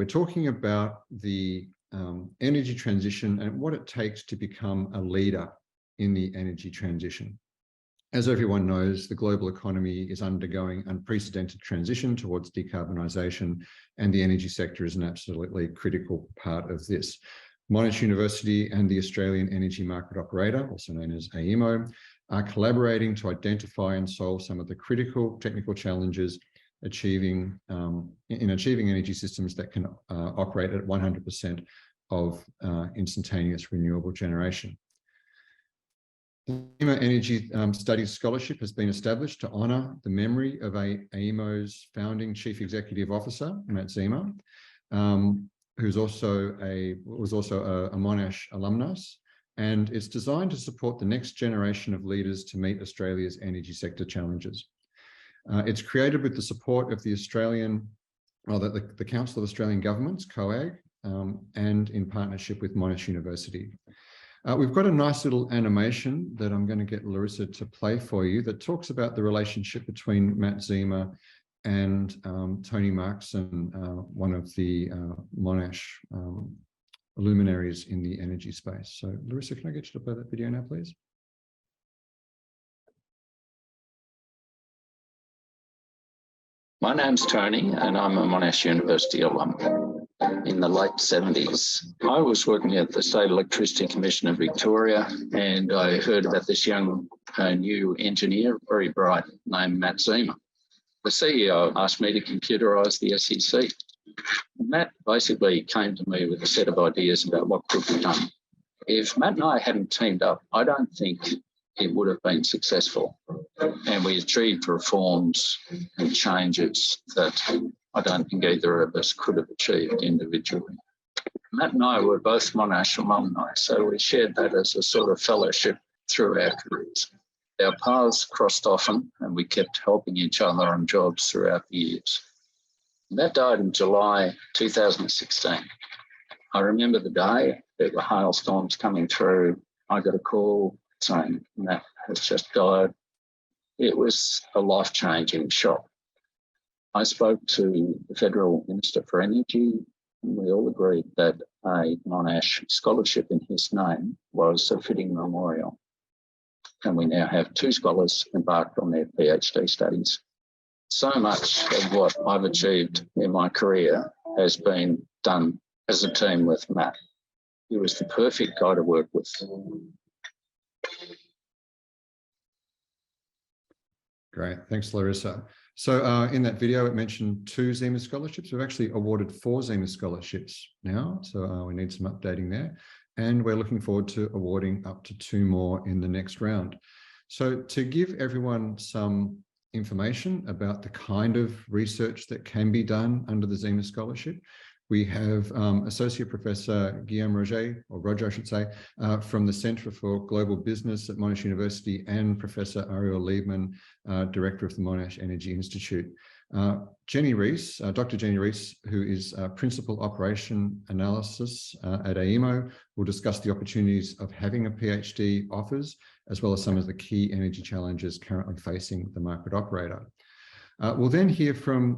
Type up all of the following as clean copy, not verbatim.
We're talking about the energy transition and what it takes to become a leader in the energy transition. As everyone knows, the global economy is undergoing unprecedented transition towards decarbonisation, and the energy sector is an absolutely critical part of this. Monash University and the Australian Energy Market Operator, also known as AEMO, are collaborating to identify and solve some of the critical technical challenges in achieving energy systems that can operate at 100% of instantaneous renewable generation. The Zema Energy Studies Scholarship has been established to honour the memory of AEMO's founding Chief Executive Officer, Matt Zema, who was also a Monash alumnus, and it's designed to support the next generation of leaders to meet Australia's energy sector challenges. It's created with the support of the Council of Australian Governments, COAG, and in partnership with Monash University. We've got a nice little animation that I'm going to get Larissa to play for you that talks about the relationship between Matt Zema and Tony Markson, one of the Monash luminaries in the energy space. So Larissa, can I get you to play that video now, please? My name's Tony and I'm a Monash University alum. In the late 70s, I was working at the State Electricity Commission of Victoria, and I heard about this young new engineer, very bright, named Matt Zema. The CEO asked me to computerise the SEC. Matt basically came to me with a set of ideas about what could be done. If Matt and I hadn't teamed up, I don't think it would have been successful. And we achieved reforms and changes that I don't think either of us could have achieved individually. Matt and I were both Monash alumni, so we shared that as a sort of fellowship through our careers. Our paths crossed often and we kept helping each other on jobs throughout the years. Matt died in July 2016. I remember the day. There were hailstorms coming through. I got a call saying Matt has just died. It was a life-changing shock. I spoke to the Federal Minister for Energy, and we all agreed that a Monash scholarship in his name was a fitting memorial. And we now have 2 scholars embarked on their PhD studies. So much of what I've achieved in my career has been done as a team with Matt. He was the perfect guy to work with. Great, thanks, Larissa. So in that video, it mentioned 2 Zema scholarships. We've actually awarded 4 Zema scholarships now, so we need some updating there. And we're looking forward to awarding up to 2 more in the next round. So to give everyone some information about the kind of research that can be done under the Zema Scholarship, we have Associate Professor Guillaume Roger, I should say, from the Centre for Global Business at Monash University, and Professor Ariel Liebman, Director of the Monash Energy Institute. Jenny Riesz, Dr. Jenny Riesz, who is Principal Operation Analysis at AEMO, will discuss the opportunities of having a PhD offers, as well as some of the key energy challenges currently facing the market operator. We'll then hear from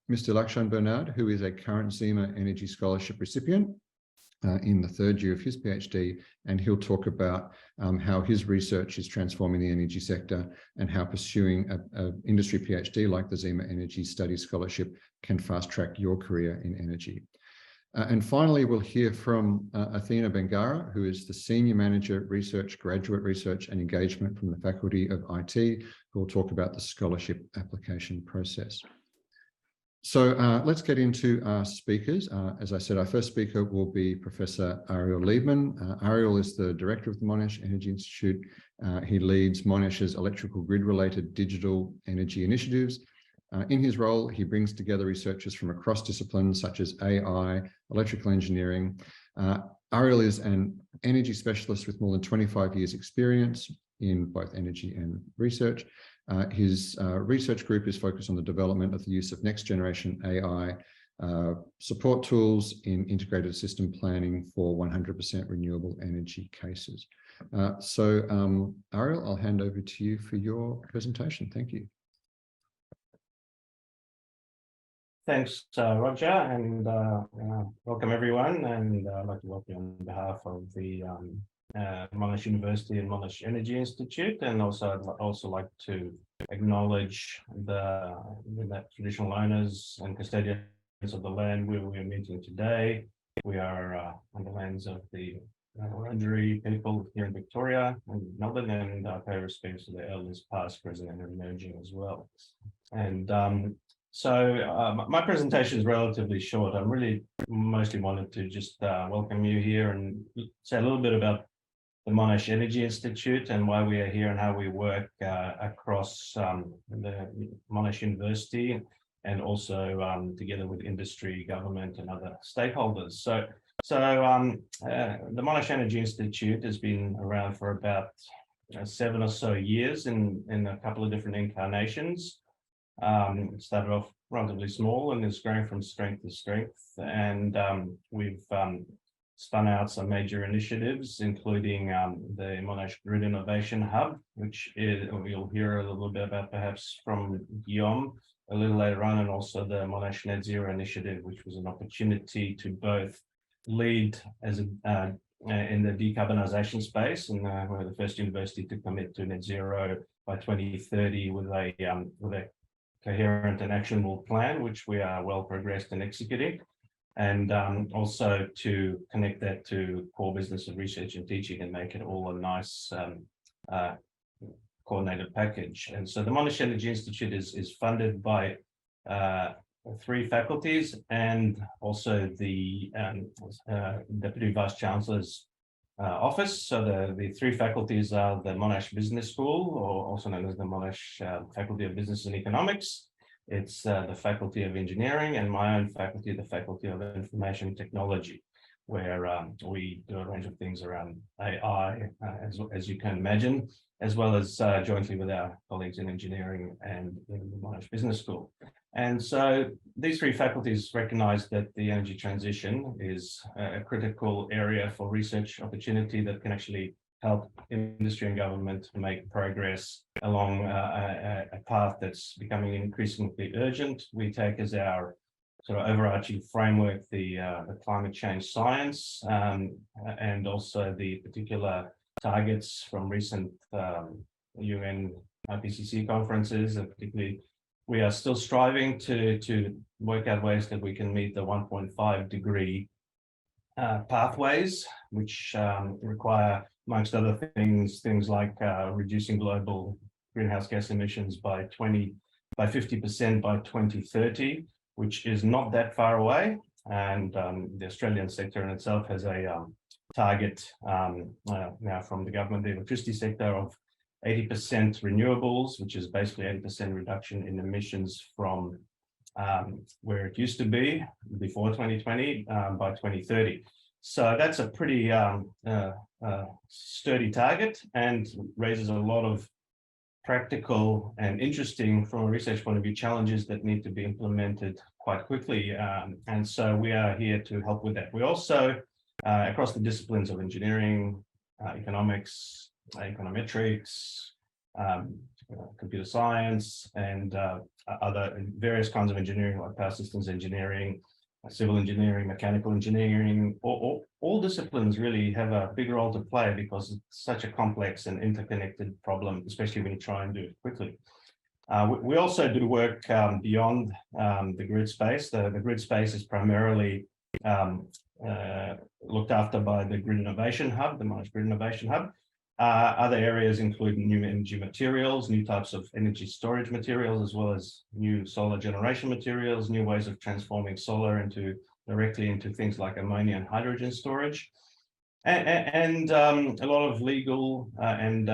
Mr. Lakshan Bernard, who is a current Zema Energy Scholarship recipient in the 3rd year of his PhD, and he'll talk about how his research is transforming the energy sector and how pursuing an industry PhD like the Zema Energy Studies Scholarship can fast-track your career in energy. And finally, we'll hear from Athena Bangara, who is the Senior Manager Research, Graduate Research and Engagement from the Faculty of IT, who will talk about the scholarship application process. So let's get into our speakers. As I said, our first speaker will be Professor Ariel Liebman. Ariel is the Director of the Monash Energy Institute. He leads Monash's electrical grid-related digital energy initiatives. In his role, he brings together researchers from across disciplines such as AI, electrical engineering. Ariel is an energy specialist with more than 25 years experience in both energy and research. His research group is focused on the development of the use of next generation AI support tools in integrated system planning for 100% renewable energy cases. Ariel, I'll hand over to you for your presentation. Thank you. Thanks, Roger, and welcome everyone. And I'd like to welcome on behalf of the Monash University and Monash Energy Institute, and also I'd also like to acknowledge the traditional owners and custodians of the land where we are meeting today. We are on the lands of the Wurundjeri people here in Victoria and Melbourne, and pay respects to the elders past, present, and emerging as well. And so my presentation is relatively short. I really mostly wanted to just welcome you here and say a little bit about the Monash Energy Institute and why we are here and how we work across the Monash University and also together with industry, government, and other stakeholders. So the Monash Energy Institute has been around for about 7 or so years in a couple of different incarnations. It started off relatively small and is growing from strength to strength. And we've spun out some major initiatives, including the Monash Grid Innovation Hub, which we'll hear a little bit about perhaps from Guillaume a little later on, and also the Monash Net Zero Initiative, which was an opportunity to both lead as in the decarbonisation space, and we're the first university to commit to net zero by 2030 with a coherent and actionable plan, which we are well progressed in executing, and also to connect that to core business of research and teaching and make it all a nice coordinated package. And so the Monash Energy Institute is funded by 3 faculties and also the Deputy Vice Chancellor's office. So the 3 faculties are the Monash Business School, or also known as the Monash Faculty of Business and Economics. It's the Faculty of Engineering, and my own faculty, the Faculty of Information Technology, where we do a range of things around AI, as you can imagine, as well as jointly with our colleagues in engineering and in the Monash Business School. And so these 3 faculties recognise that the energy transition is a critical area for research opportunity that can actually help industry and government make progress along a path that's becoming increasingly urgent. We take as our sort of overarching framework the climate change science and also the particular targets from recent UN IPCC conferences, and particularly we are still striving to work out ways that we can meet the 1.5 degree pathways, which require, amongst other things like reducing global greenhouse gas emissions by 50% by 2030, which is not that far away. And the Australian sector in itself has a target now from the government, the electricity sector, of 80% renewables, which is basically 80% reduction in emissions from where it used to be before 2020 by 2030. So that's a pretty sturdy target and raises a lot of practical and interesting, from a research point of view, challenges that need to be implemented quite quickly. And so we are here to help with that. We also, across the disciplines of engineering, economics, econometrics, computer science, and other various kinds of engineering, like power systems engineering, civil engineering, mechanical engineering, all disciplines really have a big role to play because it's such a complex and interconnected problem, especially when you try and do it quickly. We also do work beyond the grid space. The grid space is primarily looked after by the Grid Innovation Hub, the Monash Grid Innovation Hub. Other areas include new energy materials, new types of energy storage materials, as well as new solar generation materials, new ways of transforming solar directly into things like ammonia and hydrogen storage, and a lot of legal and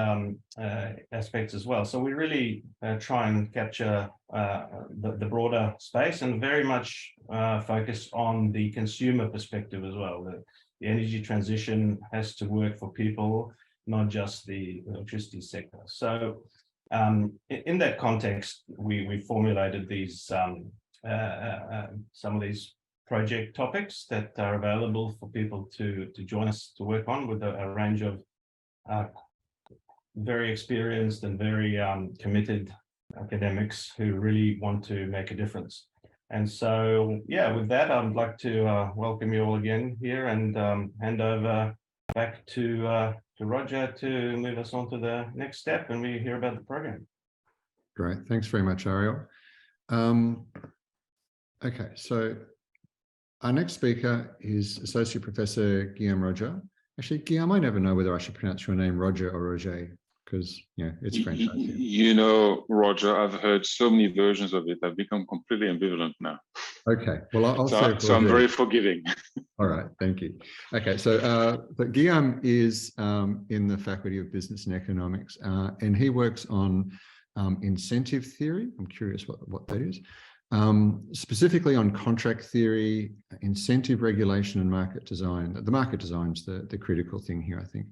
aspects as well. So we really try and capture the broader space and very much focus on the consumer perspective as well. The energy transition has to work for people, not just the electricity sector. So in that context, we formulated these some of these project topics that are available for people to join us to work on, with a range of very experienced and very committed academics who really want to make a difference. And so, yeah, with that, I'd like to welcome you all again here and hand over back to Roger to move us on to the next step and we hear about the program. Great. Thanks very much, Ariel. Okay, so our next speaker is Associate Professor Guillaume Roger. Actually, Guillaume, I never know whether I should pronounce your name Roger or Roger, because it's French. You know, Roger, I've heard so many versions of it. I've become completely ambivalent now. Okay, well, I'll say so I'm very forgiving. All right, thank you. Okay, so but Guillaume is in the Faculty of Business and Economics, and he works on incentive theory. I'm curious what that is. Specifically on contract theory, incentive regulation and market design. The market design is the critical thing here, I think.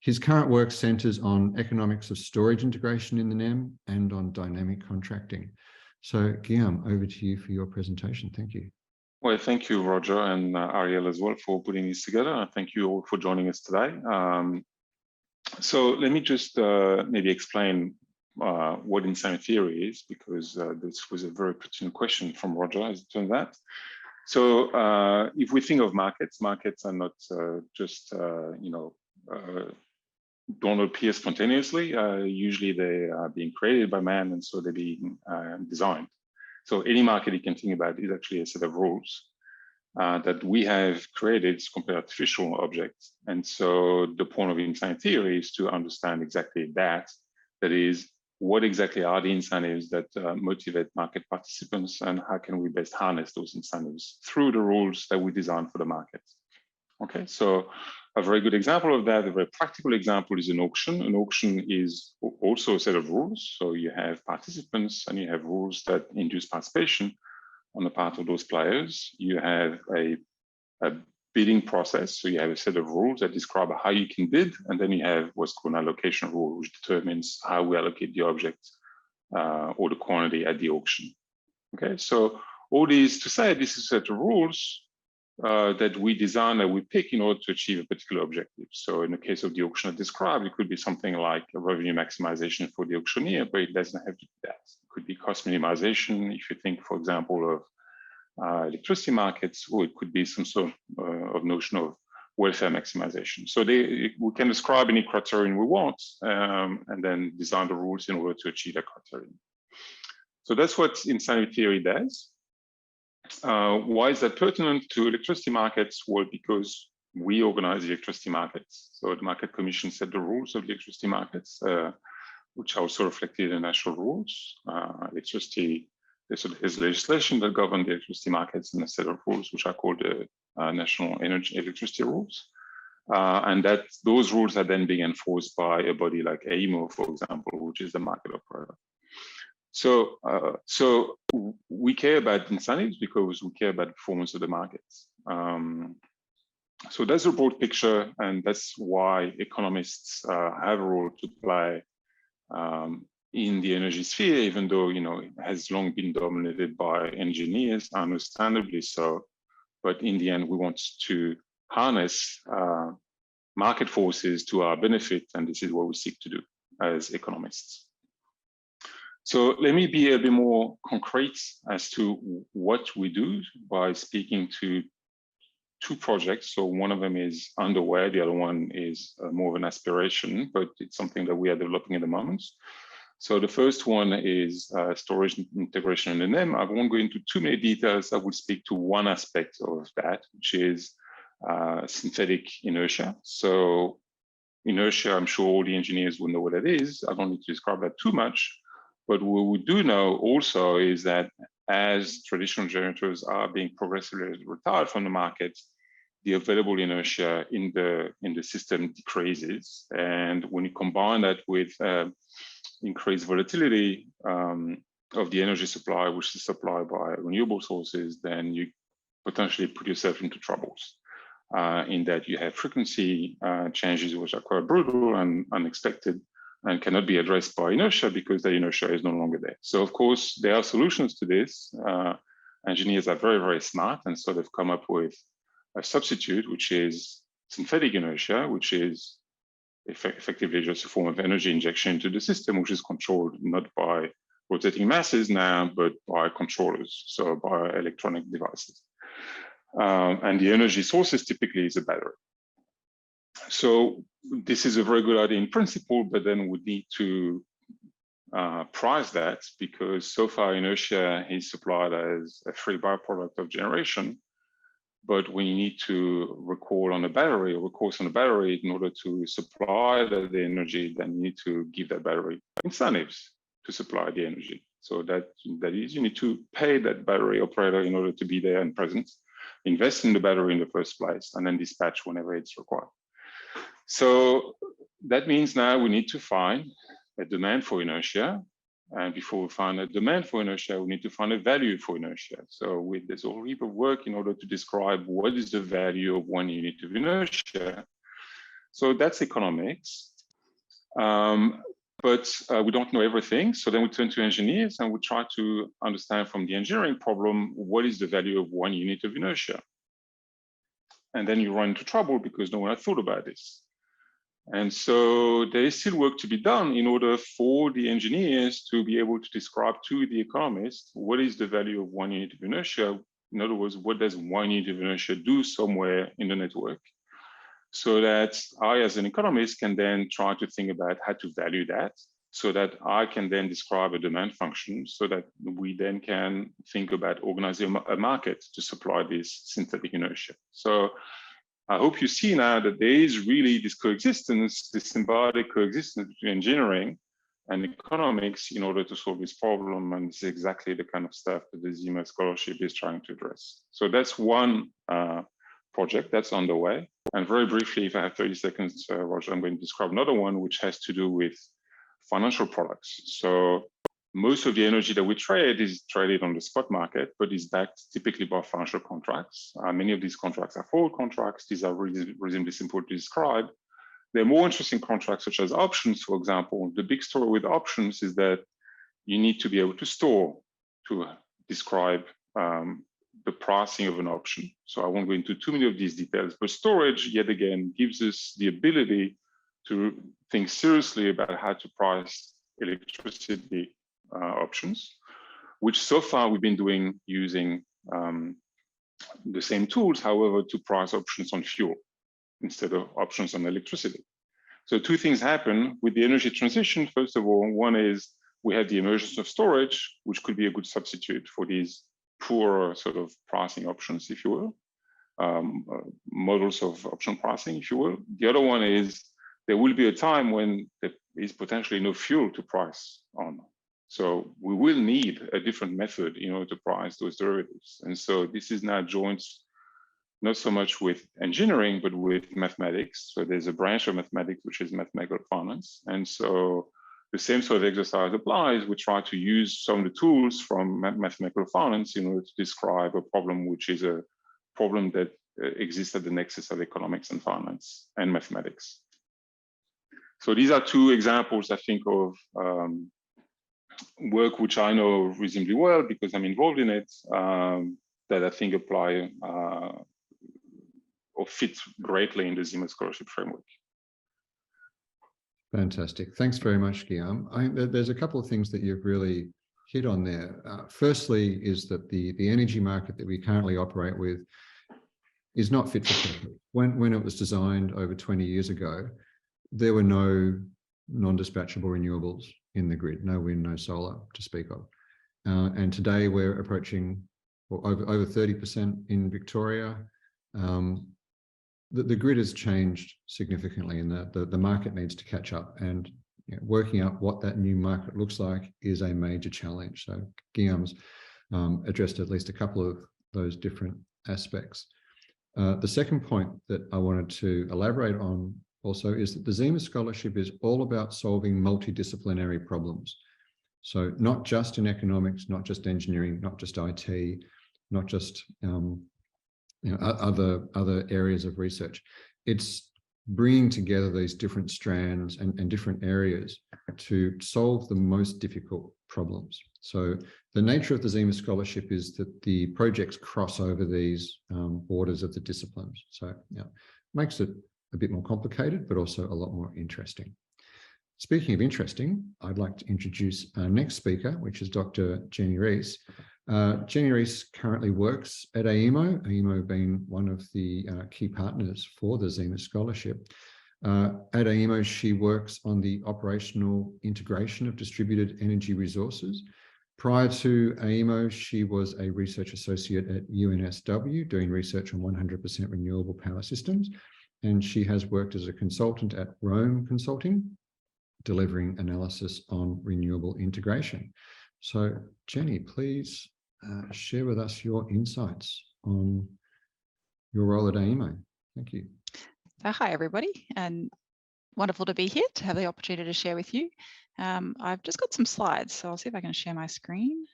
His current work centers on economics of storage integration in the NEM and on dynamic contracting. So Guillaume, over to you for your presentation. Thank you. Well, thank you, Roger, and Ariel as well for putting this together. Thank you all for joining us today. So let me just maybe explain what insanity theory is, because this was a very pertinent question from Roger, as it turns out. So if we think of markets are not just, don't appear spontaneously. Usually they are being created by man, and so they're being designed. So any market you can think about is actually a set of rules that we have created to compare artificial objects. And so the point of insanity theory is to understand exactly that. That is, what exactly are the incentives that motivate market participants, and how can we best harness those incentives through the rules that we design for the market? Okay, so a very good example of that, a very practical example, is an auction. An auction is also a set of rules. So you have participants and you have rules that induce participation on the part of those players. You have a bidding process. So you have a set of rules that describe how you can bid. And then you have what's called an allocation rule, which determines how we allocate the object or the quantity at the auction. Okay, so all these to say this is a set of rules that we design, that we pick in order to achieve a particular objective. So in the case of the auction I described, it could be something like a revenue maximization for the auctioneer, but it doesn't have to be that. It could be cost minimization, if you think, for example, of electricity markets, or it could be some sort of notion of welfare maximization. So we can describe any criterion we want and then design the rules in order to achieve that criterion. So that's what insanity theory does. Why is that pertinent to electricity markets? Well, because we organize the electricity markets. So the Market Commission set the rules of the electricity markets, which are also reflected in national rules. Electricity, there's legislation that governs the electricity markets and a set of rules, which are called the national electricity rules. And that those rules are then being enforced by a body like AEMO, for example, which is the market operator. So we care about incentives because we care about the performance of the markets. So that's a broad picture, and that's why economists have a role to play in the energy sphere, even though it has long been dominated by engineers, understandably so. But in the end, we want to harness market forces to our benefit, and this is what we seek to do as economists. So let me be a bit more concrete as to what we do by speaking to two projects. So one of them is underway, the other one is more of an aspiration, but it's something that we are developing at the moment. So the first one is storage integration in the NEM. I won't go into too many details. I will speak to one aspect of that, which is synthetic inertia. So inertia, I'm sure all the engineers will know what that is. I don't need to describe that too much. But what we do know also is that as traditional generators are being progressively retired from the market, the available inertia in the system decreases. And when you combine that with increased volatility of the energy supply, which is supplied by renewable sources, then you potentially put yourself into troubles in that you have frequency changes which are quite brutal and unexpected, and cannot be addressed by inertia because the inertia is no longer there. So of course, there are solutions to this. Engineers are very, very smart, and so they've come up with a substitute, which is synthetic inertia, which is effectively just a form of energy injection into the system, which is controlled not by rotating masses now, but by controllers, so by electronic devices. And the energy sources typically is a battery. So this is a very good idea in principle, but then we need to price that, because so far inertia is supplied as a free byproduct of generation. But when you need to recourse on a battery in order to supply the energy, then you need to give that battery incentives to supply the energy. So that is, you need to pay that battery operator in order to be there and present, invest in the battery in the first place, and then dispatch whenever it's required. So that means now we need to find a demand for inertia. And before we find a demand for inertia, we need to find a value for inertia. So there's a whole heap of work in order to describe what is the value of 1 unit of inertia. So that's economics. But we don't know everything. So then we turn to engineers and we try to understand from the engineering problem, what is the value of 1 unit of inertia? And then you run into trouble because no one had thought about this. And so there is still work to be done in order for the engineers to be able to describe to the economist what is the value of 1 unit of inertia. In other words, what does 1 unit of inertia do somewhere in the network? So that I, as an economist, can then try to think about how to value that, so that I can then describe a demand function, so that we then can think about organizing a market to supply this synthetic inertia. So I hope you see now that there is really this coexistence, this symbiotic coexistence between engineering and economics in order to solve this problem. And it's exactly the kind of stuff that the Zema Scholarship is trying to address. So that's one project that's underway. And very briefly, if I have 30 seconds, Roger, I'm going to describe another one, which has to do with financial products. So most of the energy that we trade is traded on the spot market, but is backed typically by financial contracts. Many of these contracts are forward contracts. These are reasonably simple to describe. There are more interesting contracts, such as options, for example. The big story with options is that you need to be able to store to describe the pricing of an option. So I won't go into too many of these details, but storage, yet again, gives us the ability to think seriously about how to price electricity options, which so far we've been doing using the same tools, however, to price options on fuel instead of options on electricity. So two things happen with the energy transition. First of all, one is we have the emergence of storage, which could be a good substitute for these poorer sort of pricing options, if you will, models of option pricing, if you will. The other one is there will be a time when there is potentially no fuel to price on. So we will need a different method in order to price those derivatives. And so this is now joined not so much with engineering, but with mathematics. So there's a branch of mathematics, which is mathematical finance. And so the same sort of exercise applies. We try to use some of the tools from mathematical finance in order to describe a problem, which is a problem that exists at the nexus of economics and finance and mathematics. So these are two examples, I think, of work which I know reasonably well because I'm involved in it, that I think apply or fit greatly in the Zema Scholarship framework. Fantastic. Thanks very much, Guillaume. There's a couple of things that you've really hit on there. Firstly, is that the energy market that we currently operate with is not fit for purpose. When it was designed over 20 years ago, there were no non-dispatchable renewables in the grid, no wind, no solar to speak of. And today we're approaching over 30% in Victoria. The grid has changed significantly, and the market needs to catch up, and working out what that new market looks like is a major challenge. So Guillaume's addressed at least a couple of those different aspects. The second point that I wanted to elaborate on also is that the Zema Scholarship is all about solving multidisciplinary problems. So not just in economics, not just engineering, not just IT, not just other areas of research. It's bringing together these different strands and different areas to solve the most difficult problems. So the nature of the Zema Scholarship is that the projects cross over these borders of the disciplines. So makes it a bit more complicated, but also a lot more interesting. speaking of interesting, I'd like to introduce our next speaker, which is Dr. Jenny Riesz. Jenny Riesz currently works at AEMO, AEMO being one of the key partners for the Zema Scholarship. At AEMO, she works on the operational integration of distributed energy resources. Prior to AEMO, she was a research associate at UNSW doing research on 100% renewable power systems. And she has worked as a consultant at Rome Consulting, delivering analysis on renewable integration. So Jenny, please share with us your insights on your role at AEMO. Thank you. So hi everybody, and wonderful to be here to have the opportunity to share with you. I've just got some slides, so I'll see if I can share my screen.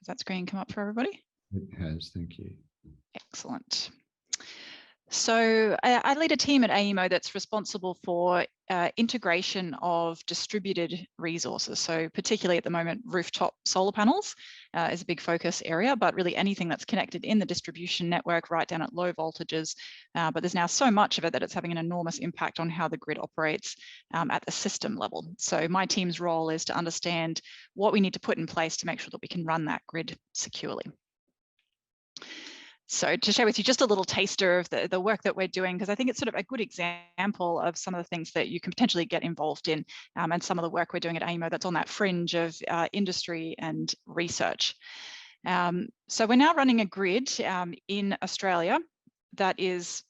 Has that screen come up for everybody? It has, thank you. Excellent. So I lead a team at AEMO that's responsible for integration of distributed resources. So particularly at the moment, rooftop solar panels is a big focus area, but really anything that's connected in the distribution network right down at low voltages. But there's now so much of it that it's having an enormous impact on how the grid operates at the system level. So my team's role is to understand what we need to put in place to make sure that we can run that grid securely. So to share with you just a little taster of the work that we're doing, because I think it's sort of a good example of some of the things that you can potentially get involved in, and some of the work we're doing at AEMO that's on that fringe of industry and research. So we're now running a grid in Australia that is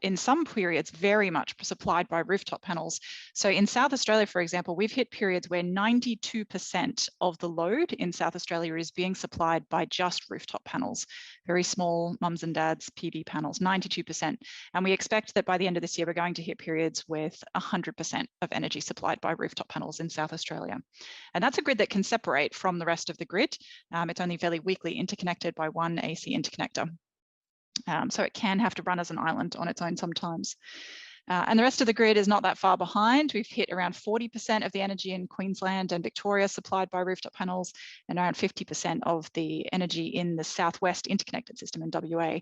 in some periods very much supplied by rooftop panels. So in South Australia, for example, we've hit periods where 92% of the load in South Australia is being supplied by just rooftop panels, very small mums and dads PV panels, 92%. And we expect that by the end of this year, we're going to hit periods with 100% of energy supplied by rooftop panels in South Australia. And that's a grid that can separate from the rest of the grid. It's only fairly weakly interconnected by one AC interconnector. So it can have to run as an island on its own sometimes. And the rest of the grid is not that far behind. We've hit around 40% of the energy in Queensland and Victoria supplied by rooftop panels, and around 50% of the energy in the Southwest interconnected system in WA.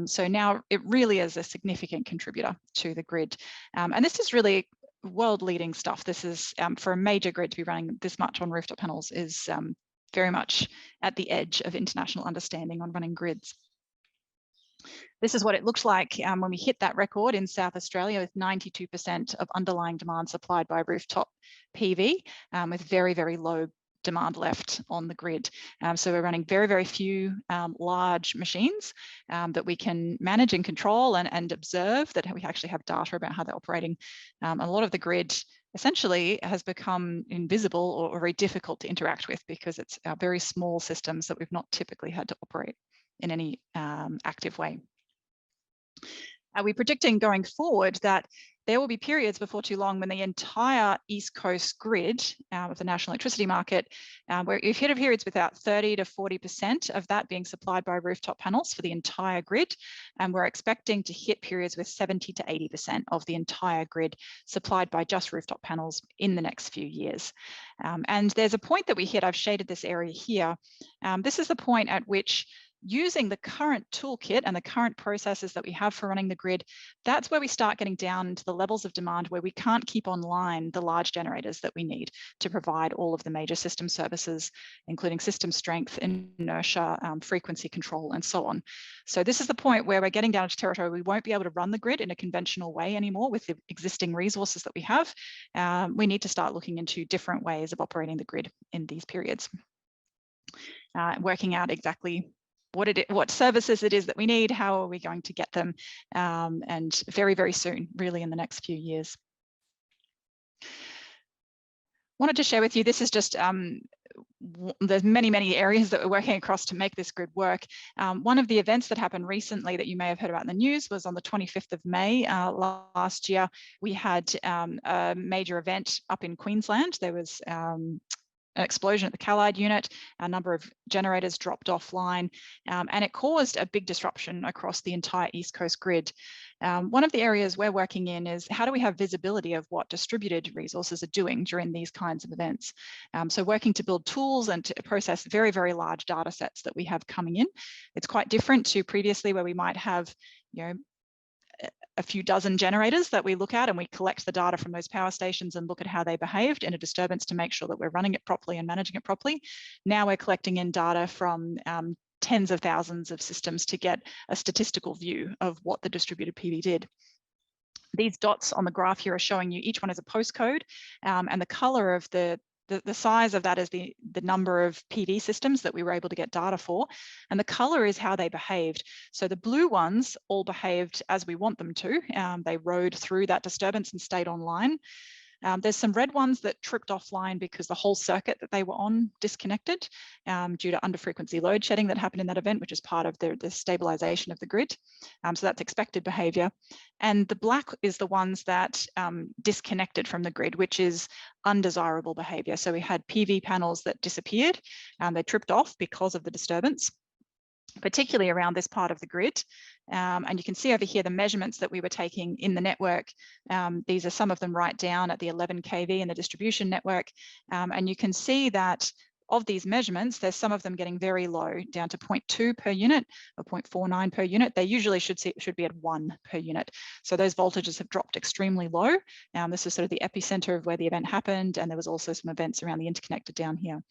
So now it really is a significant contributor to the grid. And this is really world-leading stuff. This is, for a major grid to be running this much on rooftop panels is very much at the edge of international understanding on running grids. This is what it looks like when we hit that record in South Australia with 92% of underlying demand supplied by rooftop PV, with very, very low demand left on the grid. So we're running very, very few large machines that we can manage and control and observe, that we actually have data about how they're operating. A lot of the grid essentially has become invisible or very difficult to interact with because it's very small systems that we've not typically had to operate in any active way. We're predicting going forward that there will be periods before too long when the entire East Coast grid of the national electricity market, where we've hit periods with about 30 to 40% of that being supplied by rooftop panels for the entire grid. And we're expecting to hit periods with 70 to 80% of the entire grid supplied by just rooftop panels in the next few years. And there's a point that we hit, I've shaded this area here. This is the point at which, using the current toolkit and the current processes that we have for running the grid, that's where we start getting down into the levels of demand where we can't keep online the large generators that we need to provide all of the major system services, including system strength, inertia, frequency control, and so on. So this is the point where we're getting down into territory we won't be able to run the grid in a conventional way anymore with the existing resources that we have. We need to start looking into different ways of operating the grid in these periods, working out exactly what services it is that we need, how are we going to get them, and very, very soon, really in the next few years. Wanted to share with you, this is just, there's many, many areas that we're working across to make this grid work. One of the events that happened recently that you may have heard about in the news was on the 25th of May last year. We had a major event up in Queensland. There was an explosion at the Callide unit, a number of generators dropped offline, and it caused a big disruption across the entire East Coast grid. One of the areas we're working in is how do we have visibility of what distributed resources are doing during these kinds of events. So working to build tools and to process very, very large data sets that we have coming in. It's quite different to previously where we might have a few dozen generators that we look at, and we collect the data from those power stations and look at how they behaved in a disturbance to make sure that we're running it properly and managing it properly. Now we're collecting in data from tens of thousands of systems to get a statistical view of what the distributed PV did. These dots on the graph here are showing you each one is a postcode, and the color of the size of that is the number of PV systems that we were able to get data for, and the color is how they behaved. So the blue ones all behaved as we want them to. They rode through that disturbance and stayed online. There's some red ones that tripped offline because the whole circuit that they were on disconnected due to under-frequency load shedding that happened in that event, which is part of the stabilization of the grid. So that's expected behavior. And the black is the ones that disconnected from the grid, which is undesirable behavior. So we had PV panels that disappeared. They tripped off because of the disturbance, particularly around this part of the grid. And you can see over here the measurements that we were taking in the network. These are some of them right down at the 11 kV in the distribution network. And you can see that of these measurements, there's some of them getting very low, down to 0.2 per unit or 0.49 per unit. They usually should be at 1 per unit. So those voltages have dropped extremely low. This is sort of the epicenter of where the event happened. And there was also some events around the interconnector down here.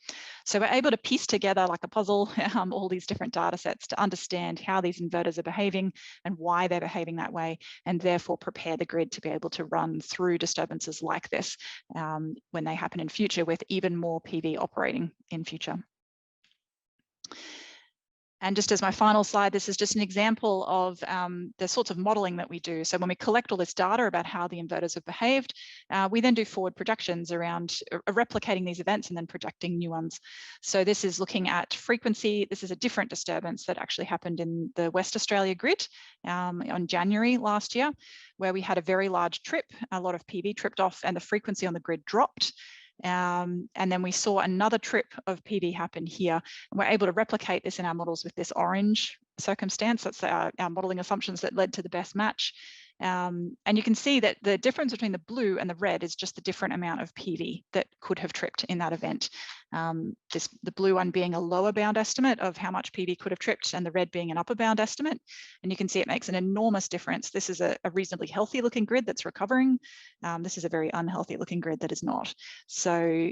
So we're able to piece together like a puzzle, all these different data sets to understand how these inverters are behaving and why they're behaving that way, and therefore prepare the grid to be able to run through disturbances like this when they happen in future, with even more PV operating in future. And just as my final slide, this is just an example of the sorts of modeling that we do. So when we collect all this data about how the inverters have behaved, we then do forward projections around replicating these events and then projecting new ones. So this is looking at frequency. This is a different disturbance that actually happened in the West Australia grid on January last year, where we had a very large trip. A lot of PV tripped off and the frequency on the grid dropped. And then we saw another trip of PV happen here. And we're able to replicate this in our models with this orange circumstance. That's our modeling assumptions that led to the best match. And you can see that the difference between the blue and the red is just the different amount of PV that could have tripped in that event. The blue one being a lower bound estimate of how much PV could have tripped, and the red being an upper bound estimate. And you can see it makes an enormous difference. This is a reasonably healthy looking grid that's recovering. This is a very unhealthy looking grid that is not. So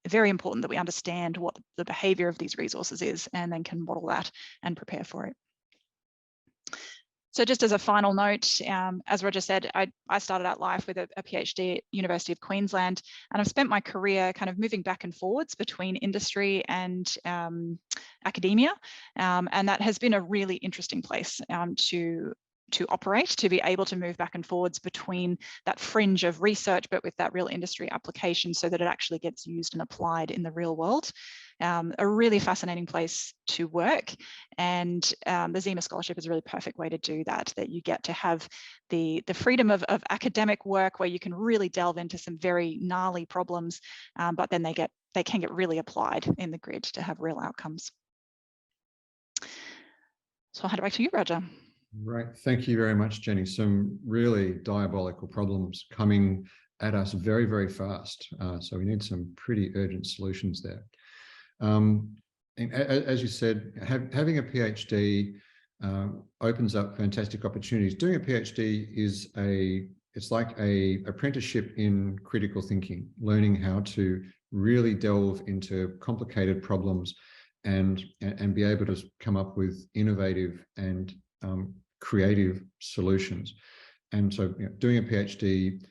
very important that we understand what the behavior of these resources is, and then can model that and prepare for it. So just as a final note, as Roger said, I started out life with a PhD at University of Queensland, and I've spent my career kind of moving back and forwards between industry and academia. And that has been a really interesting place to operate, to be able to move back and forwards between that fringe of research, but with that real industry application, so that it actually gets used and applied in the real world. A really fascinating place to work, and the Zema Scholarship is a really perfect way to do that, that you get to have the freedom of academic work where you can really delve into some very gnarly problems, but then they can get really applied in the grid to have real outcomes. So I'll hand it back to you, Roger. Right, thank you very much, Jenny. Some really diabolical problems coming at us very, very fast. So we need some pretty urgent solutions there. And as you said, having a PhD opens up fantastic opportunities. Doing a PhD is it's like an apprenticeship in critical thinking, learning how to really delve into complicated problems and be able to come up with innovative and creative solutions. And so doing a PhD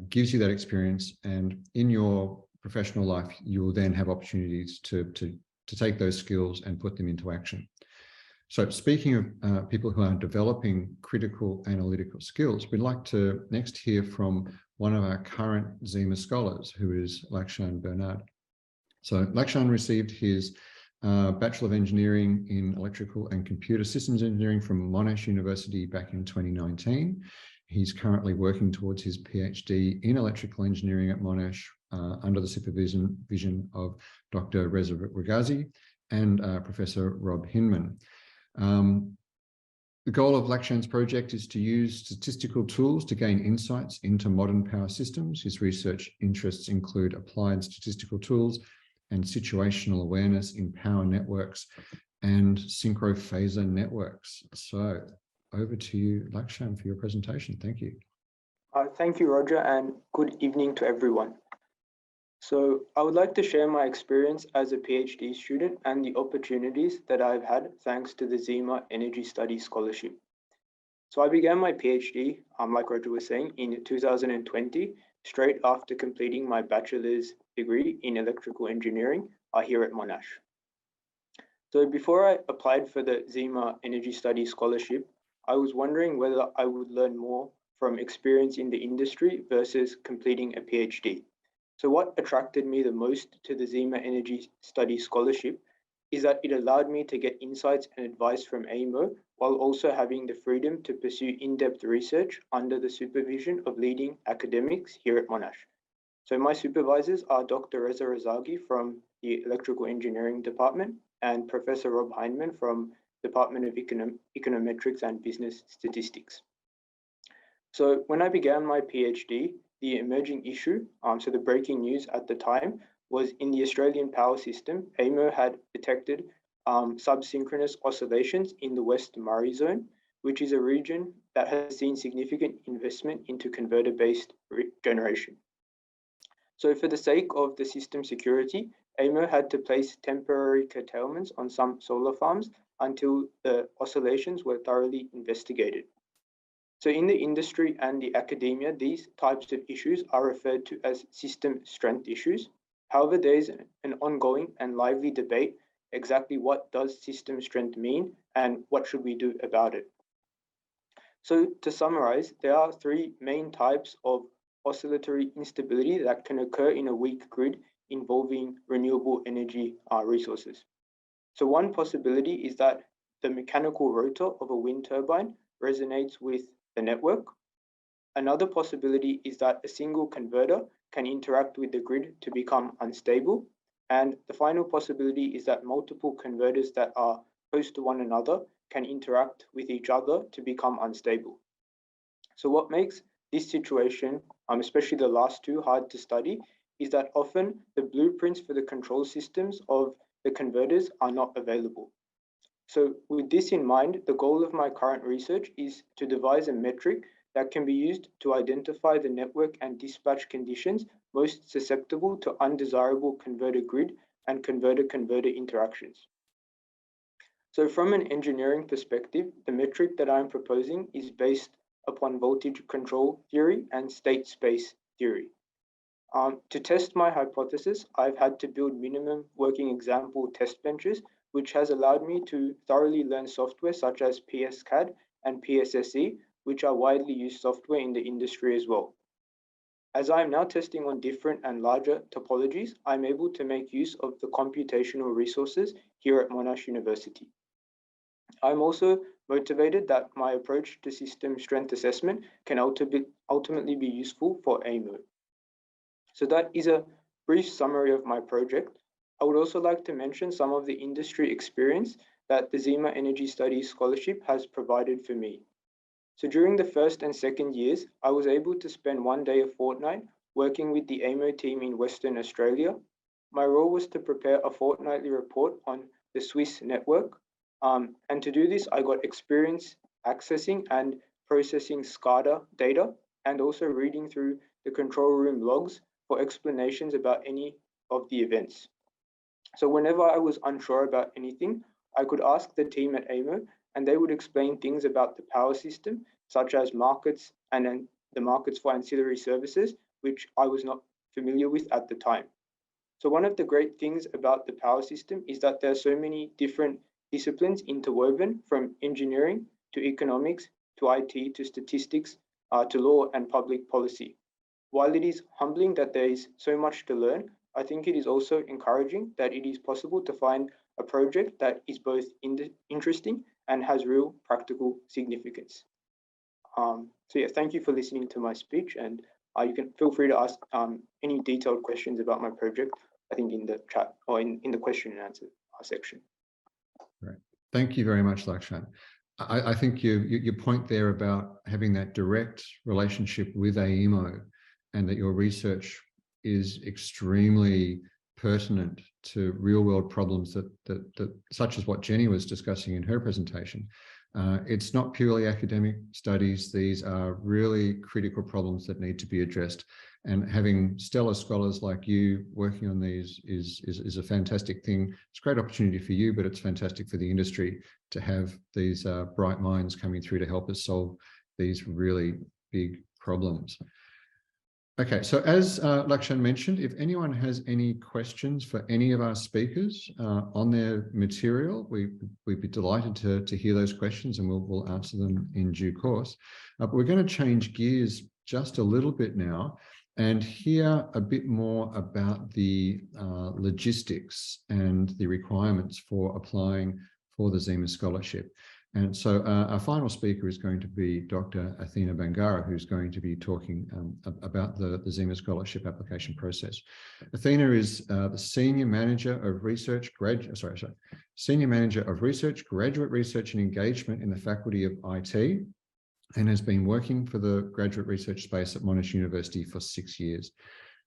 gives you that experience, and in your professional life, you will then have opportunities to take those skills and put them into action. So speaking of people who are developing critical analytical skills, we'd like to next hear from one of our current Zema scholars, who is Lakshan Bernard. So Lakshan received his Bachelor of Engineering in Electrical and Computer Systems Engineering from Monash University back in 2019. He's currently working towards his PhD in Electrical Engineering at Monash under the supervision of Dr. Reza Ragazi and Professor Rob Hinman. The goal of Lakshan's project is to use statistical tools to gain insights into modern power systems. His research interests include applied statistical tools and situational awareness in power networks and synchrophasor networks. So over to you, Lakshan, for your presentation. Thank you. Thank you, Roger, and good evening to everyone. So I would like to share my experience as a PhD student and the opportunities that I've had thanks to the Zema Energy Studies Scholarship. So I began my PhD, like Roger was saying, in 2020, straight after completing my bachelor's degree in electrical engineering here at Monash. So before I applied for the Zema Energy Studies Scholarship, I was wondering whether I would learn more from experience in the industry versus completing a PhD. So what attracted me the most to the Zema Energy Studies Scholarship is that it allowed me to get insights and advice from AEMO while also having the freedom to pursue in-depth research under the supervision of leading academics here at Monash. So my supervisors are Dr. Reza Razagi from the Electrical Engineering Department and Professor Rob Heinemann from Department of Econometrics and Business Statistics. So when I began my PhD, the emerging issue, so the breaking news at the time, was in the Australian power system, AEMO had detected subsynchronous oscillations in the West Murray Zone, which is a region that has seen significant investment into converter-based generation. So for the sake of the system security, AEMO had to place temporary curtailments on some solar farms until the oscillations were thoroughly investigated. So in the industry and the academia, these types of issues are referred to as system strength issues. However, there is an ongoing and lively debate exactly what does system strength mean and what should we do about it. So to summarize, there are three main types of oscillatory instability that can occur in a weak grid involving renewable energy resources. So one possibility is that the mechanical rotor of a wind turbine resonates with the network. Another possibility is that a single converter can interact with the grid to become unstable. And the final possibility is that multiple converters that are close to one another can interact with each other to become unstable. So what makes this situation, especially the last two, hard to study is that often the blueprints for the control systems of the converters are not available. So with this in mind, the goal of my current research is to devise a metric that can be used to identify the network and dispatch conditions most susceptible to undesirable converter grid and converter-converter interactions. So from an engineering perspective, the metric that I'm proposing is based upon voltage control theory and state space theory. To test my hypothesis, I've had to build minimum working example test benches, which has allowed me to thoroughly learn software such as PSCAD and PSSE, which are widely used software in the industry as well. As I'm now testing on different and larger topologies, I'm able to make use of the computational resources here at Monash University. I'm also motivated that my approach to system strength assessment can ultimately be useful for AEMO. So that is a brief summary of my project. I would also like to mention some of the industry experience that the Zema Energy Studies Scholarship has provided for me. So during the first and second years, I was able to spend one day a fortnight working with the AEMO team in Western Australia. My role was to prepare a fortnightly report on the Swiss network. And to do this, I got experience accessing and processing SCADA data and also reading through the control room logs for explanations about any of the events. So whenever I was unsure about anything, I could ask the team at AEMO and they would explain things about the power system, such as markets and then the markets for ancillary services, which I was not familiar with at the time. So one of the great things about the power system is that there are so many different disciplines interwoven, from engineering to economics to IT to statistics to law and public policy. While it is humbling that there is so much to learn, I think it is also encouraging that it is possible to find a project that is both interesting and has real practical significance. So yeah, thank you for listening to my speech, and you can feel free to ask any detailed questions about my project, I think in the chat or in the question and answer section. Great. Thank you very much, Lakshan. I think your point there about having that direct relationship with AEMO and that your research is extremely pertinent to real world problems that such as what Jenny was discussing in her presentation. It's not purely academic studies. These are really critical problems that need to be addressed. And having stellar scholars like you working on these is a fantastic thing. It's a great opportunity for you, but it's fantastic for the industry to have these bright minds coming through to help us solve these really big problems. Okay, so as Lakshan mentioned, if anyone has any questions for any of our speakers on their material, we'd be delighted to hear those questions, and we'll answer them in due course. But we're going to change gears just a little bit now and hear a bit more about the logistics and the requirements for applying for the Zema Scholarship. And so our final speaker is going to be Dr. Athena Bangara, who's going to be talking about the Zema Scholarship application process. Athena is the Senior Manager of Research, Senior Manager of Research, Graduate Research and Engagement in the Faculty of IT, and has been working for the graduate research space at Monash University for 6 years.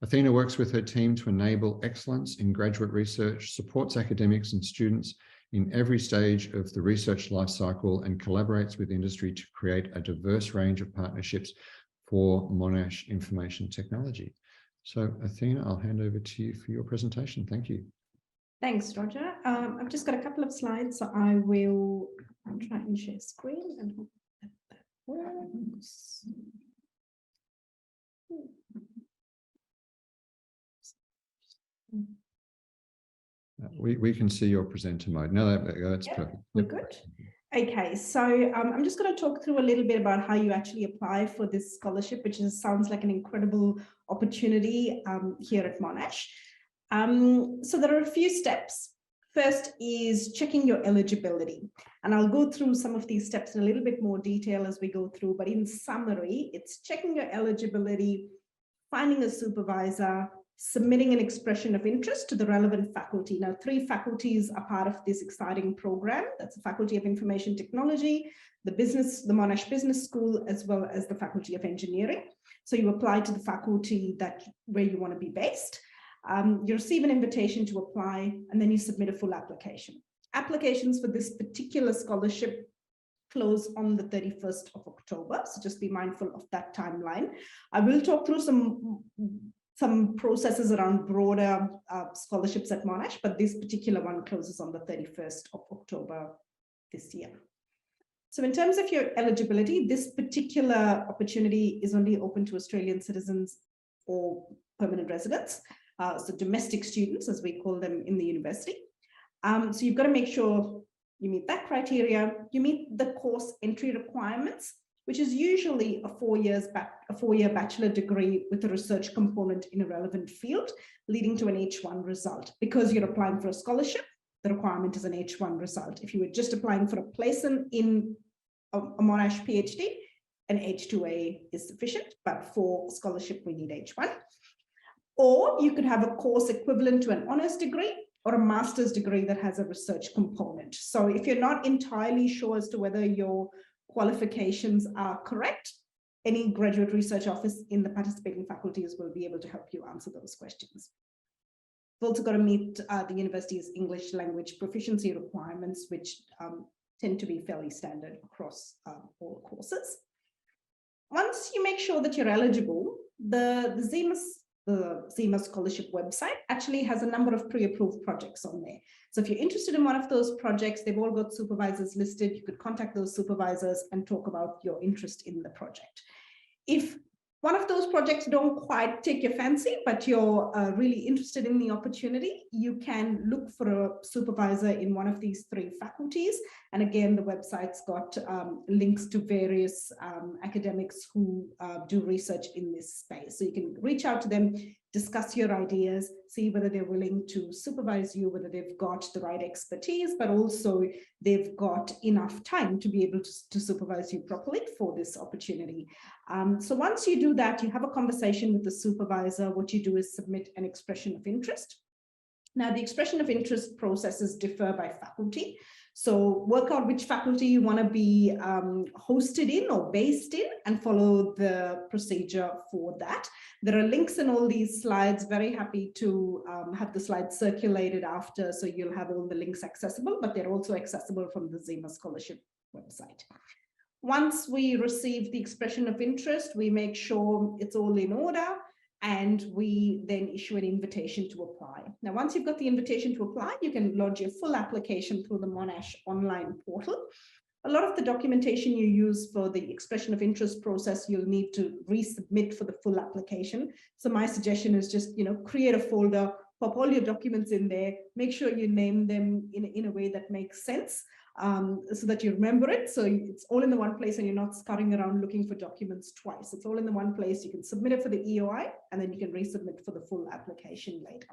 Athena works with her team to enable excellence in graduate research, supports academics and students in every stage of the research lifecycle, and collaborates with industry to create a diverse range of partnerships for Monash information technology. So Athena, I'll hand over to you for your presentation. Thank you. Thanks, Roger. I've just got a couple of slides, so I will try and share screen and hope that works. We can see your presenter mode. No, that's yep, perfect. We're good. Okay, so I'm just going to talk through a little bit about how you actually apply for this scholarship, which sounds like an incredible opportunity here at Monash. So there are a few steps. First is checking your eligibility, and I'll go through some of these steps in a little bit more detail as we go through, but in summary, it's checking your eligibility, finding a supervisor, submitting an expression of interest to the relevant faculty. Now, 3 faculties are part of this exciting program. That's the Faculty of Information Technology, the Monash Business School, as well as the Faculty of Engineering. So you apply to the faculty where you want to be based. You receive an invitation to apply, and then you submit a full application. Applications for this particular scholarship close on the 31st of October. So just be mindful of that timeline. I will talk through some processes around broader scholarships at Monash, but this particular one closes on the 31st of October this year. So in terms of your eligibility, this particular opportunity is only open to Australian citizens or permanent residents, so domestic students, as we call them in the university. So you've got to make sure you meet that criteria, you meet the course entry requirements, which is usually a 4-year bachelor degree with a research component in a relevant field, leading to an H1 result. Because you're applying for a scholarship, the requirement is an H1 result. If you were just applying for a place in a Monash PhD, an H2A is sufficient, but for scholarship, we need H1. Or you could have a course equivalent to an honours degree or a master's degree that has a research component. So if you're not entirely sure as to whether your qualifications are correct, any graduate research office in the participating faculties will be able to help you answer those questions. You've also got to meet the university's English language proficiency requirements, which tend to be fairly standard across all courses. Once you make sure that you're eligible, the Zema Scholarship website actually has a number of pre-approved projects on there. So if you're interested in one of those projects, they've all got supervisors listed. You could contact those supervisors and talk about your interest in the project. If one of those projects don't quite take your fancy, but you're really interested in the opportunity, you can look for a supervisor in one of these 3 faculties. And again, the website's got links to various academics who do research in this space. So you can reach out to them, discuss your ideas, see whether they're willing to supervise you, whether they've got the right expertise, but also they've got enough time to be able to supervise you properly for this opportunity. So once you do that, you have a conversation with the supervisor. What you do is submit an expression of interest. Now, the expression of interest processes differ by faculty. So work out which faculty you want to be hosted in or based in and follow the procedure for that. There are links in all these slides. Very happy to have the slides circulated after, so you'll have all the links accessible, but they're also accessible from the Zema Scholarship website. Once we receive the expression of interest, we make sure it's all in order, and we then issue an invitation to apply. Now, once you've got the invitation to apply, you can lodge your full application through the Monash online portal. A lot of the documentation you use for the expression of interest process, you'll need to resubmit for the full application. So my suggestion is just, create a folder, pop all your documents in there, make sure you name them in a way that makes sense, so that you remember it. So it's all in the one place and you're not scurrying around looking for documents twice. It's all in the one place. You can submit it for the EOI and then you can resubmit for the full application later.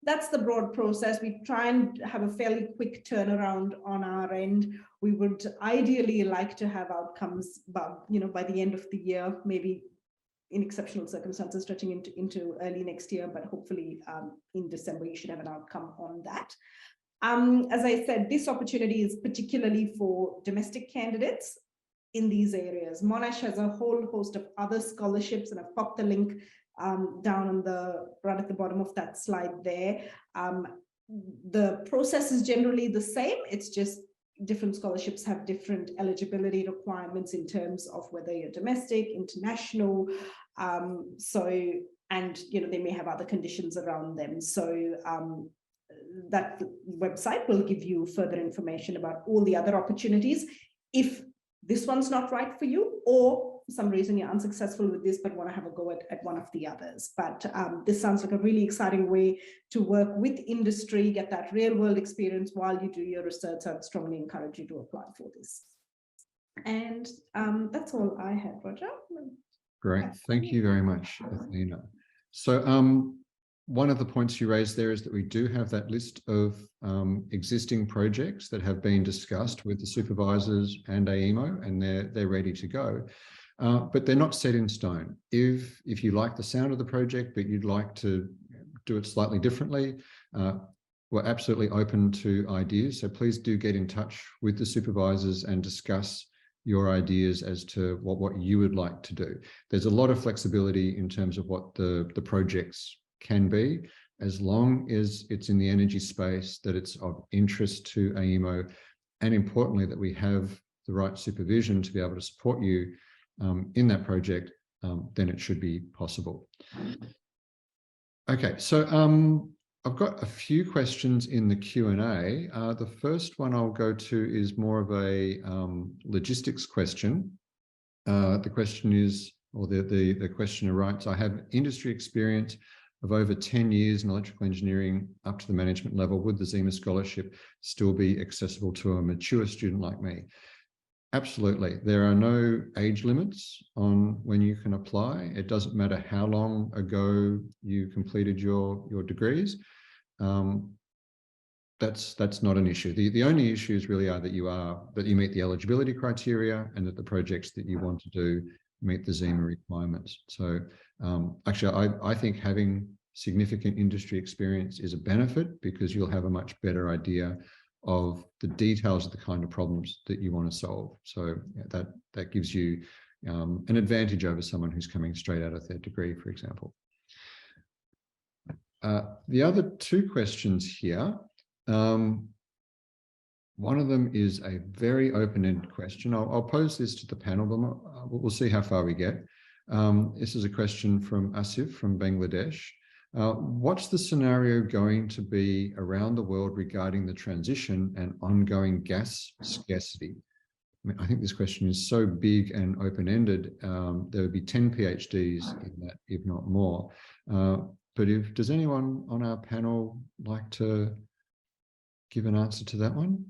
That's the broad process. We try and have a fairly quick turnaround on our end. We would ideally like to have outcomes by the end of the year, maybe in exceptional circumstances stretching into early next year, but hopefully in December, you should have an outcome on that. As I said, this opportunity is particularly for domestic candidates in these areas. Monash has a whole host of other scholarships, and I've popped the link down on right at the bottom of that slide there. The process is generally the same. It's just different scholarships have different eligibility requirements in terms of whether you're domestic, international, and they may have other conditions around them. So that website will give you further information about all the other opportunities. If this one's not right for you, or for some reason you're unsuccessful with this but want to have a go at one of the others. But this sounds like a really exciting way to work with industry, get that real world experience while you do your research. I'd strongly encourage you to apply for this. And that's all I had, Roger. Great, thank you very much, Athena. So one of the points you raised there is that we do have that list of existing projects that have been discussed with the supervisors and AEMO, and they're ready to go. But they're not set in stone. If you like the sound of the project, but you'd like to do it slightly differently, we're absolutely open to ideas. So please do get in touch with the supervisors and discuss your ideas as to what you would like to do. There's a lot of flexibility in terms of what the projects can be, as long as it's in the energy space, that it's of interest to AEMO, and importantly, that we have the right supervision to be able to support you in that project, then it should be possible. Okay, so I've got a few questions in the Q&A. The first one I'll go to is more of a logistics question. The question is, or the questioner writes, I have industry experience of over 10 years in electrical engineering up to the management level. Would the Zema Scholarship still be accessible to a mature student like me? Absolutely. There are no age limits on when you can apply. It doesn't matter how long ago you completed your degrees. That's not an issue. The only issues really are that you meet the eligibility criteria and that the projects that you want to do meet the Zema requirements. So actually, I think having significant industry experience is a benefit, because you'll have a much better idea of the details of the kind of problems that you want to solve. So that gives you an advantage over someone who's coming straight out of their degree, for example. The other two questions here, one of them is a very open-ended question. I'll pose this to the panel, but we'll see how far we get. This is a question from Asif from Bangladesh. What's the scenario going to be around the world regarding the transition and ongoing gas scarcity? I mean, I think this question is so big and open-ended, there would be 10 PhDs in that, if not more. But does anyone on our panel like to give an answer to that one?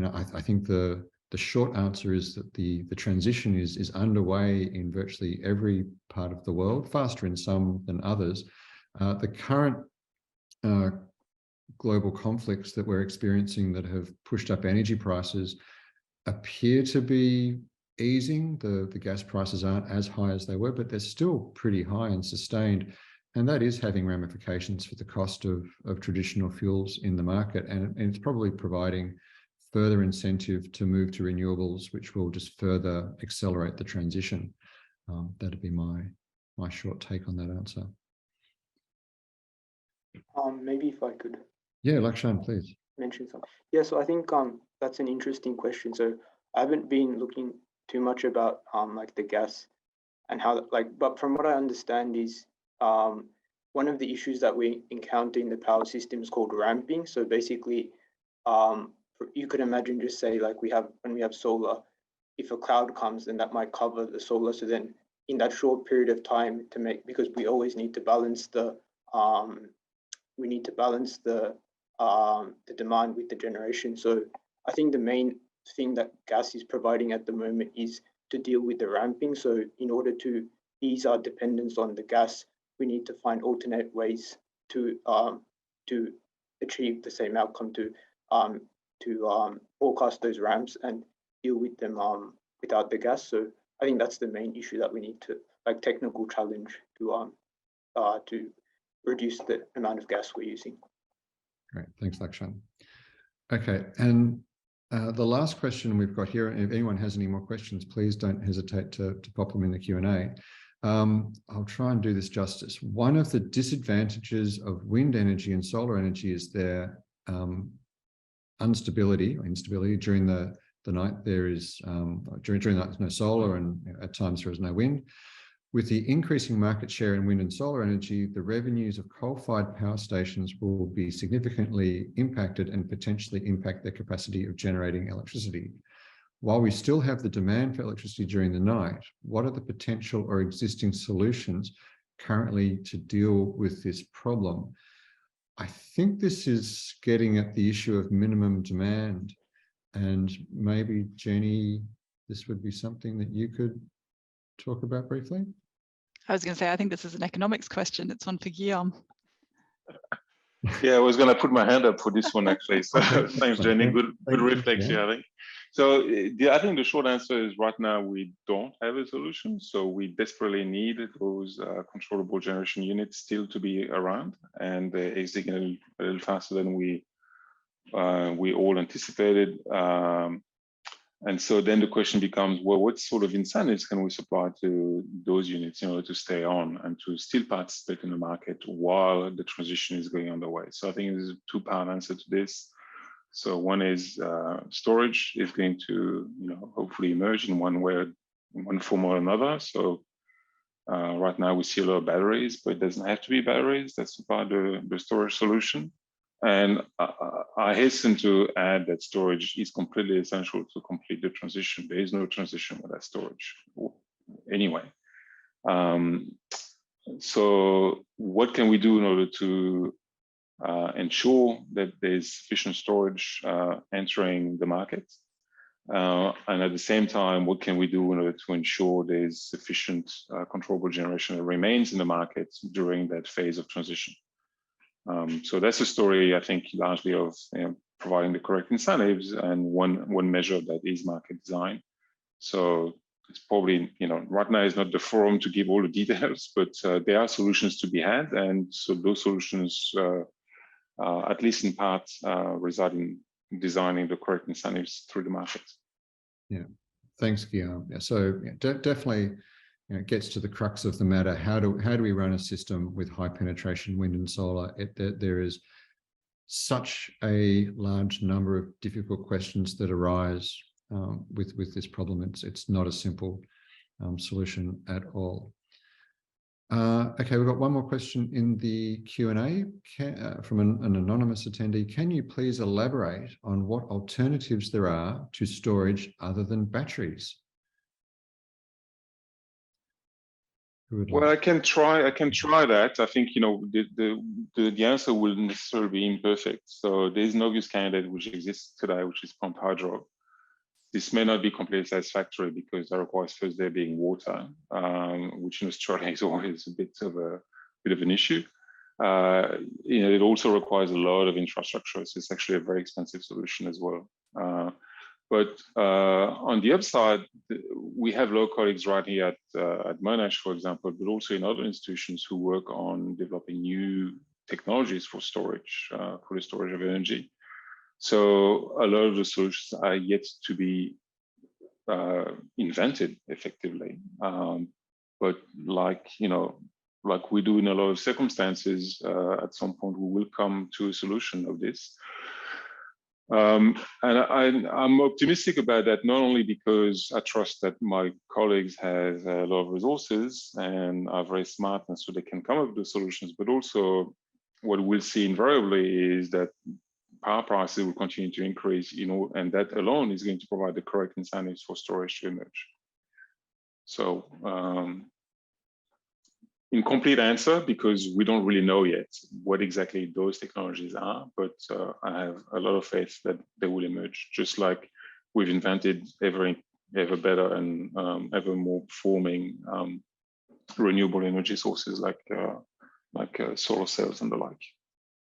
I think the short answer is that the transition is underway in virtually every part of the world, faster in some than others. The current global conflicts that we're experiencing that have pushed up energy prices appear to be easing. The gas prices aren't as high as they were, but they're still pretty high and sustained. And that is having ramifications for the cost of traditional fuels in the market. And it's probably providing further incentive to move to renewables, which will just further accelerate the transition. That'd be my short take on that answer. Maybe if I could Yeah, Lakshan, please. mention something. Yeah, so I think that's an interesting question. So I haven't been looking too much about like the gas and how but from what I understand is one of the issues that we encounter in the power system is called ramping. So basically, you could imagine just say like when we have solar, if a cloud comes, then that might cover the solar. So then in that short period of time because we always need to balance the demand with the generation. So I think the main thing that gas is providing at the moment is to deal with the ramping. So in order to ease our dependence on the gas, we need to find alternate ways to achieve the same outcome, to forecast those ramps and deal with them without the gas. So I think that's the main issue that we need to technical challenge to reduce the amount of gas we're using. Great, thanks, Lakshan. Okay, and the last question we've got here, and if anyone has any more questions, please don't hesitate to pop them in the Q&A. I'll try and do this justice. One of the disadvantages of wind energy and solar energy is their instability during the night. There is during the night there's no solar, and at times there is no wind. With the increasing market share in wind and solar energy, the revenues of coal-fired power stations will be significantly impacted and potentially impact their capacity of generating electricity. While we still have the demand for electricity during the night, what are the potential or existing solutions currently to deal with this problem? I think this is getting at the issue of minimum demand, and maybe, Jenny, this would be something that you could talk about briefly. I was going to say, I think this is an economics question. It's one for Guillaume. Yeah, I was going to put my hand up for this one, actually. So thanks, Jenny. Good reflection, I think. So I think the short answer is right now we don't have a solution. So we desperately need those controllable generation units still to be around, and they're exiting a little faster than we all anticipated. And so then the question becomes, well, what sort of incentives can we supply to those units in order to stay on and to still participate in the market while the transition is going underway? So I think there's a two-part answer to this. So one is storage is going to, hopefully emerge in one form or another. So right now we see a lot of batteries, but it doesn't have to be batteries that supply the storage solution. And I hasten to add that storage is completely essential to complete the transition. There is no transition without storage anyway. So what can we do in order to ensure that there's sufficient storage entering the market? And at the same time, what can we do in order to ensure there's sufficient controllable generation that remains in the market during that phase of transition? So that's a story, I think, largely of providing the correct incentives, and one measure of that is market design. So it's probably, right now is not the forum to give all the details, but there are solutions to be had. And so those solutions, at least in part, reside in designing the correct incentives through the market. Yeah, thanks, Guillaume. Yeah, so definitely, it gets to the crux of the matter. How do we run a system with high penetration wind and solar? There is such a large number of difficult questions that arise with this problem. It's not a simple solution at all. Okay, we've got one more question in the Q&A from an anonymous attendee. Can you please elaborate on what alternatives there are to storage other than batteries? Well, I can try that. I think the answer will necessarily be imperfect. So there's an obvious candidate which exists today, which is pumped hydro. This may not be completely satisfactory because that requires first there being water, which in Australia is always a bit of an issue. It also requires a lot of infrastructure, so it's actually a very expensive solution as well. But on the upside, we have local colleagues right here at Monash, for example, but also in other institutions who work on developing new technologies for storage, for the storage of energy. So a lot of the solutions are yet to be invented effectively. But like, like we do in a lot of circumstances, at some point we will come to a solution of this. And I'm optimistic about that, not only because I trust that my colleagues have a lot of resources and are very smart, and so they can come up with the solutions, but also what we'll see invariably is that power prices will continue to increase, and that alone is going to provide the correct incentives for storage to emerge. So incomplete answer, because we don't really know yet what exactly those technologies are, but I have a lot of faith that they will emerge, just like we've invented ever better and ever more performing renewable energy sources like solar cells and the like.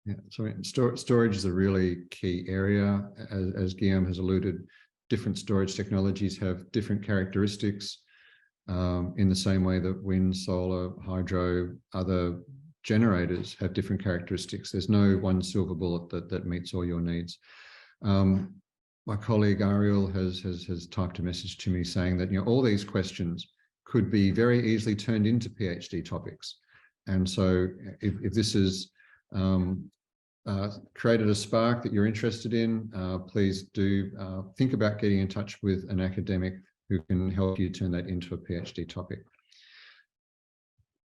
Yeah, so storage is a really key area. As Guillaume has alluded, different storage technologies have different characteristics. In the same way that wind, solar, hydro, other generators have different characteristics. There's no one silver bullet that meets all your needs. My colleague Ariel has typed a message to me saying that all these questions could be very easily turned into PhD topics. And so if this is created a spark that you're interested in, please do think about getting in touch with an academic who can help you turn that into a PhD topic.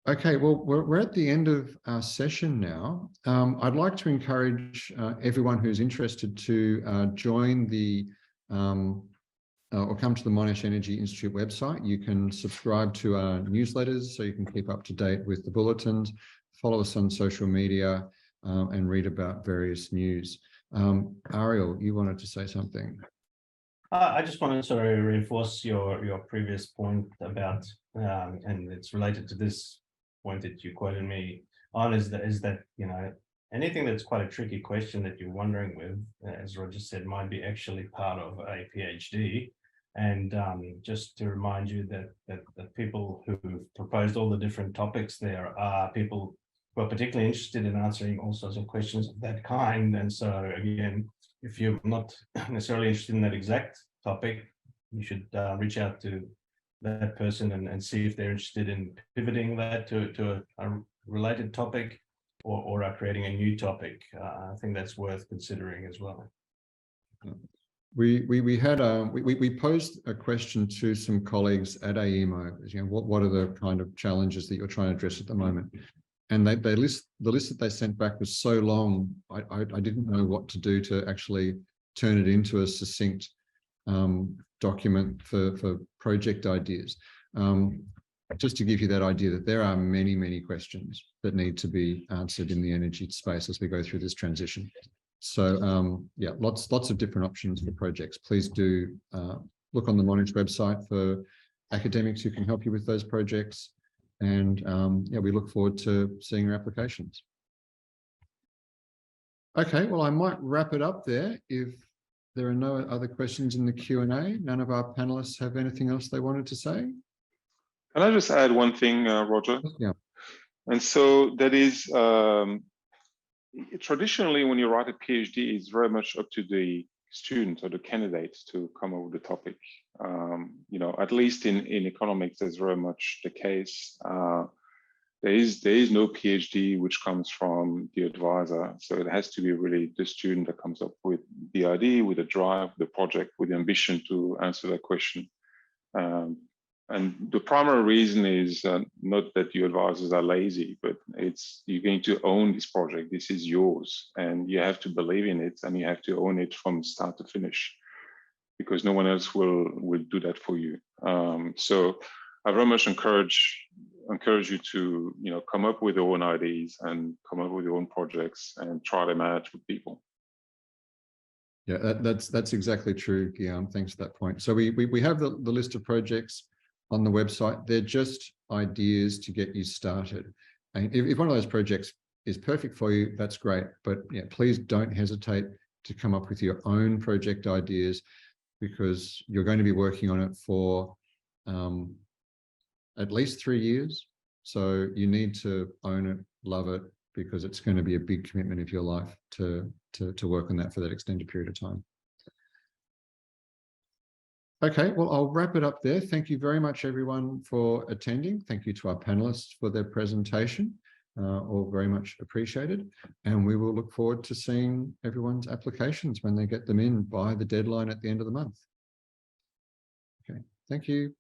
Okay, well, we're at the end of our session now. I'd like to encourage everyone who's interested to join the or come to the Monash Energy Institute website. You can subscribe to our newsletters so you can keep up to date with the bulletins, follow us on social media, and read about various news. Ariel, you wanted to say something? I just wanted to reinforce your previous point about, and it's related to this point that you quoted me on, is that anything that's quite a tricky question that you're wondering with, as Roger said, might be actually part of a PhD. And just to remind you that the people who've proposed all the different topics there are people who are particularly interested in answering all sorts of questions of that kind. And so again, if you're not necessarily interested in that exact topic, you should reach out to that person and see if they're interested in pivoting that to a related topic or are creating a new topic. I think that's worth considering as well. We posed a question to some colleagues at AEMO. What are the kind of challenges that you're trying to address at the moment? And the list that they sent back was so long, I didn't know what to do to actually turn it into a succinct document for project ideas. Just to give you that idea that there are many, many questions that need to be answered in the energy space as we go through this transition. So yeah, lots of different options for projects. Please do look on the Monash website for academics who can help you with those projects. And yeah, we look forward to seeing your applications. Okay, well, I might wrap it up there. If there are no other questions in the Q&A, none of our panelists have anything else they wanted to say? Can I just add one thing, Roger? Yeah. And so that is, traditionally, when you write a PhD, it's very much up to the student or the candidate to come up with the topic. At least in economics, that's very much the case. There is no PhD which comes from the advisor. So it has to be really the student that comes up with the idea, with the drive, the project, with the ambition to answer that question. And the primary reason is not that your advisors are lazy, but it's you're going to own this project. This is yours, and you have to believe in it, and you have to own it from start to finish, because no one else will do that for you. So I very much encourage you to come up with your own ideas and come up with your own projects and try them out with people. Yeah, that's exactly true, Guillaume. Thanks for that point. So we have the list of projects on the website. They're just ideas to get you started. And if one of those projects is perfect for you, that's great. But yeah, please don't hesitate to come up with your own project ideas, because you're going to be working on it for at least 3 years. So you need to own it, love it, because it's going to be a big commitment of your life to work on that for that extended period of time. Okay, well, I'll wrap it up there. Thank you very much, everyone, for attending. Thank you to our panelists for their presentation. All very much appreciated. And we will look forward to seeing everyone's applications when they get them in by the deadline at the end of the month. Okay, thank you.